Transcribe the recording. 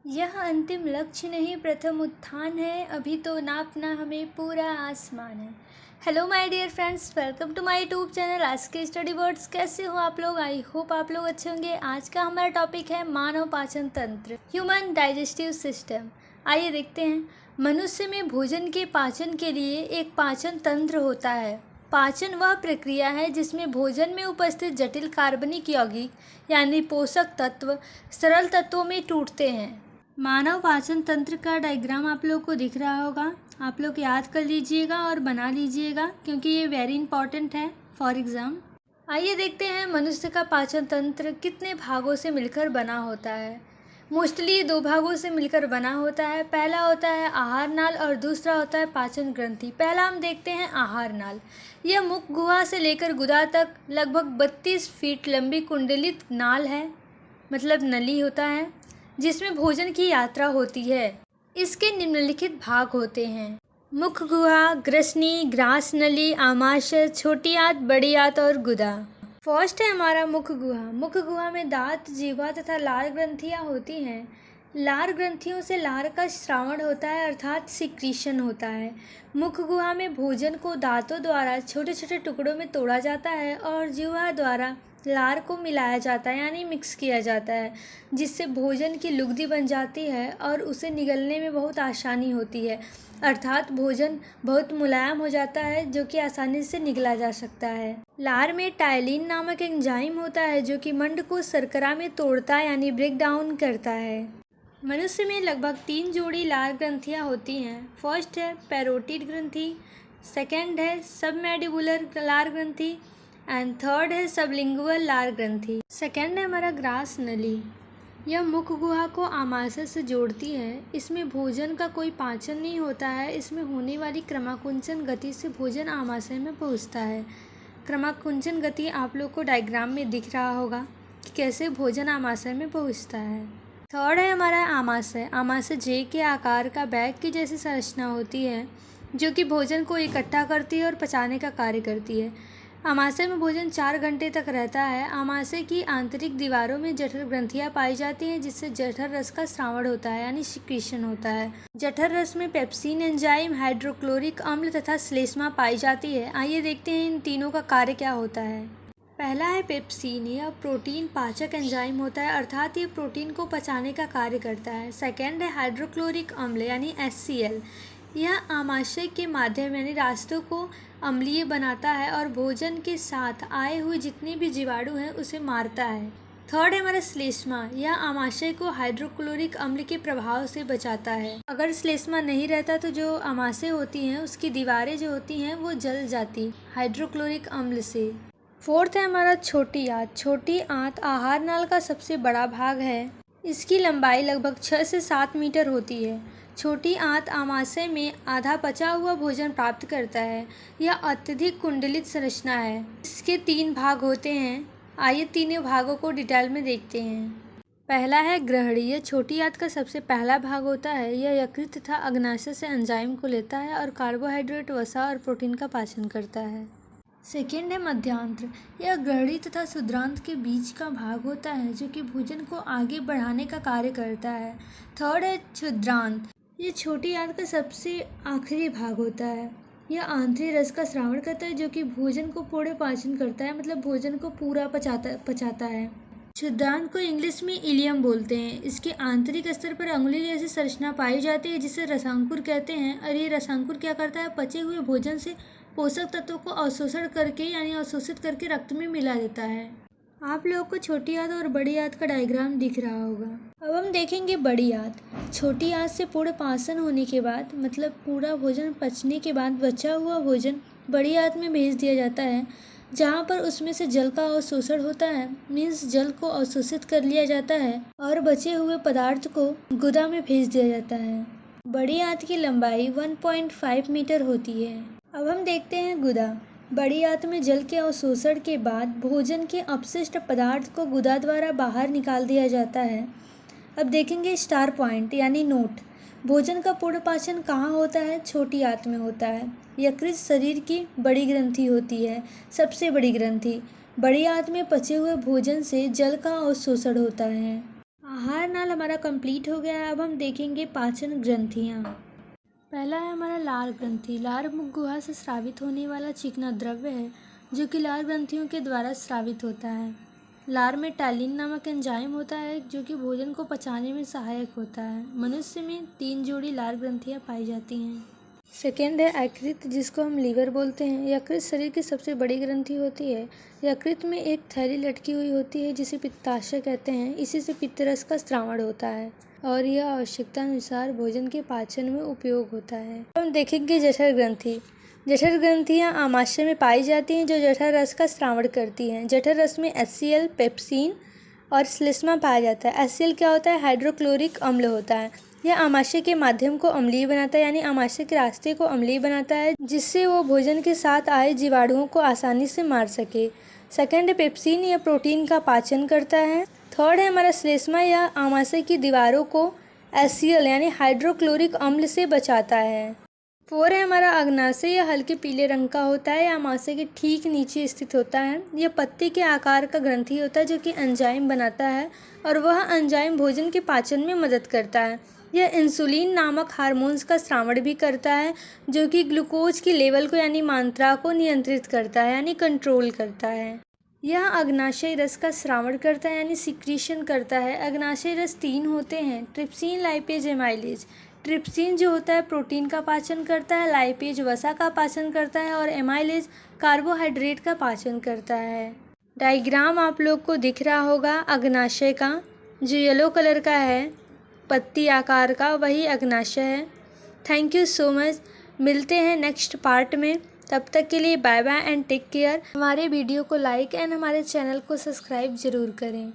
यह अंतिम लक्ष्य नहीं प्रथम उत्थान है, अभी तो नापना हमें पूरा आसमान है। Hello my dear friends, welcome to my YouTube channel आज के स्टडी वर्ड्स। कैसे हो आप लोग? आई होप आप लोग अच्छे होंगे। आज का हमारा टॉपिक है मानव पाचन तंत्र, ह्यूमन डाइजेस्टिव सिस्टम। आइए देखते हैं। मनुष्य में भोजन के पाचन के लिए एक पाचन तंत्र होता है। पाचन वह प्रक्रिया है जिसमें भोजन में उपस्थित जटिल कार्बनिक यौगिक यानी पोषक तत्व सरल तत्वों में टूटते हैं। मानव पाचन तंत्र का डायग्राम आप लोग को दिख रहा होगा। आप लोग याद कर लीजिएगा और बना लीजिएगा क्योंकि ये वेरी इंपॉर्टेंट है फॉर एग्ज़ाम। आइए देखते हैं मनुष्य का पाचन तंत्र कितने भागों से मिलकर बना होता है। मोस्टली 2 भागों से मिलकर बना होता है। पहला होता है आहार नाल और दूसरा होता है पाचन ग्रंथि। पहला हम देखते हैं आहार नाल। यह मुख गुहा से लेकर गुदा तक लगभग 32 फीट लंबी कुंडलित नाल है, मतलब नली होता है जिसमें भोजन की यात्रा होती है। इसके निम्नलिखित भाग होते हैं: मुख गुहा, ग्रसनी, ग्रास नली, आमाशय, छोटी आंत, बड़ी आंत और गुदा। फर्स्ट है हमारा मुख गुहा। मुख गुहा में दांत, जीवा तथा लार ग्रंथियां होती हैं। लार ग्रंथियों से लार का श्रावण होता है अर्थात सिक्रीशन होता है। मुख गुहा में भोजन को दांतों द्वारा छोटे छोटे टुकड़ों में तोड़ा जाता है और जीवा द्वारा लार को मिलाया जाता है यानी मिक्स किया जाता है, जिससे भोजन की लुगदी बन जाती है और उसे निगलने में बहुत आसानी होती है, अर्थात भोजन बहुत मुलायम हो जाता है जो कि आसानी से निगला जा सकता है। लार में टाइलिन नामक एंजाइम होता है जो कि मंड को शर्करा में तोड़ता है यानी ब्रेक डाउन करता है। मनुष्य में लगभग 3 जोड़ी लार ग्रंथियां होती हैं। फर्स्ट है पैरोटिड ग्रंथि, सेकेंड है सबमैंडिबुलर लार ग्रंथि एंड थर्ड है सबलिंगुअल लार ग्रंथि। सेकेंड है हमारा ग्रास नली। यह मुख गुहा को आमाशय से जोड़ती है। इसमें भोजन का कोई पाचन नहीं होता है। इसमें होने वाली क्रमाकुंचन गति से भोजन आमाशय में पहुंचता है। क्रमाकुंचन गति आप लोग को डायग्राम में दिख रहा होगा कि कैसे भोजन आमाशय में पहुंचता है। थर्ड है हमारा आमाशय। आमाशय जे के आकार का बैग की जैसी संरचना होती है जो कि भोजन को इकट्ठा करती है और पचाने का कार्य करती है। आमाशय में भोजन 4 घंटे तक रहता है। आमाशय की आंतरिक दीवारों में जठर ग्रंथियां पाई जाती हैं जिससे जठर रस का स्रावण होता है यानी सिक्रीशन होता है। जठर रस में पेप्सिन एंजाइम, हाइड्रोक्लोरिक अम्ल तथा श्लेष्मा पाई जाती है। आइए देखते हैं इन तीनों का कार्य क्या होता है। पहला है पेप्सिन। यह प्रोटीन पाचक एंजाइम होता है अर्थात ये प्रोटीन को पचाने का कार्य करता है। सेकेंड है हाइड्रोक्लोरिक अम्ल यानी HCl। यह आमाशय के माध्यम यानी रास्तों को अम्लीय बनाता है और भोजन के साथ आए हुए जितने भी जीवाणु हैं उसे मारता है। थर्ड है हमारा श्लेष्मा। यह आमाशय को हाइड्रोक्लोरिक अम्ल के प्रभाव से बचाता है। अगर श्लेष्मा नहीं रहता तो जो आमाशय होती हैं उसकी दीवारें जो होती हैं वो जल जाती हाइड्रोक्लोरिक अम्ल से। फोर्थ है हमारा छोटी आंत। छोटी आंत आहार नाल का सबसे बड़ा भाग है। इसकी लंबाई लगभग 6 से 7 मीटर होती है। छोटी आंत आमाशय में आधा पचा हुआ भोजन प्राप्त करता है। यह अत्यधिक कुंडलित संरचना है। इसके 3 भाग होते हैं। आइए तीनों भागों को डिटेल में देखते हैं। पहला है ग्रहणी। यह छोटी आंत का सबसे पहला भाग होता है। यह यकृत तथा अग्नाशय से एंजाइम को लेता है और कार्बोहाइड्रेट, वसा और प्रोटीन का पाचन करता है। सेकेंड है मध्यांत्र। यह ग्रहणी तथा क्षुद्रांत के बीच का भाग होता है जो कि भोजन को आगे बढ़ाने का कार्य करता है। थर्ड है क्षुद्रांत। ये छोटी आंत का सबसे आखिरी भाग होता है। यह आंतरिक रस का स्रावण करता है जो कि भोजन को पूर्ण पाचन करता है, मतलब भोजन को पूरा पचाता है। क्षुद्रांत को इंग्लिश में इलियम बोलते हैं। इसके आंतरिक स्तर पर अंगुली जैसी संरचना पाई जाती है जिसे रसांकुर कहते हैं और ये रसांकुर क्या करता है, पचे हुए भोजन से पोषक तत्वों को अवशोषण करके यानी अवशोषित करके रक्त में मिला देता है। आप लोगों को छोटी आंत और बड़ी आंत का डायग्राम दिख रहा होगा। अब हम देखेंगे बड़ी आंत। छोटी आंत से पूर्ण पाचन होने के बाद, मतलब पूरा भोजन पचने के बाद बचा हुआ भोजन बड़ी आंत में भेज दिया जाता है जहाँ पर उसमें से जल का अवशोषण होता है, मीन्स जल को अवशोषित कर लिया जाता है और बचे हुए पदार्थ को गुदा में भेज दिया जाता है। बड़ी आंत की लंबाई 1.5 मीटर होती है। अब हम देखते हैं गुदा। बड़ी आंत में जल के अवशोषण के बाद भोजन के अपशिष्ट पदार्थ को गुदा द्वारा बाहर निकाल दिया जाता है। अब देखेंगे स्टार पॉइंट यानी नोट। भोजन का पूर्ण पाचन कहाँ होता है? छोटी आंत में होता है। यकृत शरीर की बड़ी ग्रंथि होती है, सबसे बड़ी ग्रंथि। बड़ी आंत में पचे हुए भोजन से जल का अवशोषण होता है। आहार नाल हमारा कंप्लीट हो गया है। अब हम देखेंगे पाचन ग्रंथियाँ। पहला है हमारा लार ग्रंथि। लार मुख गुहा से स्रावित होने वाला चिकना द्रव्य है जो कि लार ग्रंथियों के द्वारा स्रावित होता है। लार में टैलिन नामक एंजाइम होता है जो कि भोजन को पचाने में सहायक होता है। मनुष्य में 3 जोड़ी लार ग्रंथियाँ पाई जाती हैं। सेकेंड है यकृत, जिसको हम लीवर बोलते हैं। यकृत शरीर की सबसे बड़ी ग्रंथि होती है। यकृत में एक थैली लटकी हुई होती है जिसे पित्ताशय कहते हैं। इसी से पित्तरस का स्रावण होता है और यह आवश्यकता अनुसार भोजन के पाचन में उपयोग होता है। हम देखेंगे जठर ग्रंथि। जठर ग्रंथियाँ आमाशय में पाई जाती हैं जो जठर रस का स्रावण करती हैं। जठर रस में HCl, पेप्सिन और श्लेष्मा पाया जाता है। HCl क्या होता है? हाइड्रोक्लोरिक अम्ल होता है। यह आमाशय के माध्यम को अम्लीय बनाता है, यानी आमाशय के रास्ते को अम्लीय बनाता है, जिससे वो भोजन के साथ आए जीवाणुओं को आसानी से मार सके। सेकंड है पेप्सिन, यह प्रोटीन का पाचन करता है। थर्ड है हमारा श्लेष्मा, यह आमाशय की दीवारों को HCl यानी हाइड्रोक्लोरिक अम्ल से बचाता है। फोर है हमारा अग्नाशय, यह हल्के पीले रंग का होता है। यह आमाशय के ठीक नीचे स्थित होता है। यह पत्ती के आकार का ग्रंथि होता है जो कि एंजाइम बनाता है और वह एंजाइम भोजन के पाचन में मदद करता है। यह इंसुलिन नामक हार्मोन्स का स्रावण भी करता है जो कि ग्लूकोज की लेवल को यानी मात्रा को नियंत्रित करता है यानी कंट्रोल करता है। यह अग्नाशय रस का स्रावण करता है यानी सिक्रीशन करता है। अग्नाशय रस 3 होते हैं, ट्रिप्सिन, लाइपेज, एमाइलेज। ट्रिप्सिन जो होता है प्रोटीन का पाचन करता है, लाइपेज वसा का पाचन करता है और एमाइलेज कार्बोहाइड्रेट का पाचन करता है। डायग्राम आप लोग को दिख रहा होगा अग्नाशय का, जो येलो कलर का है पत्ती आकार का, वही अग्नाशय है। Thank you so much. मिलते हैं नेक्स्ट पार्ट में। तब तक के लिए bye bye and take care. हमारे वीडियो को लाइक एंड हमारे चैनल को सब्सक्राइब ज़रूर करें।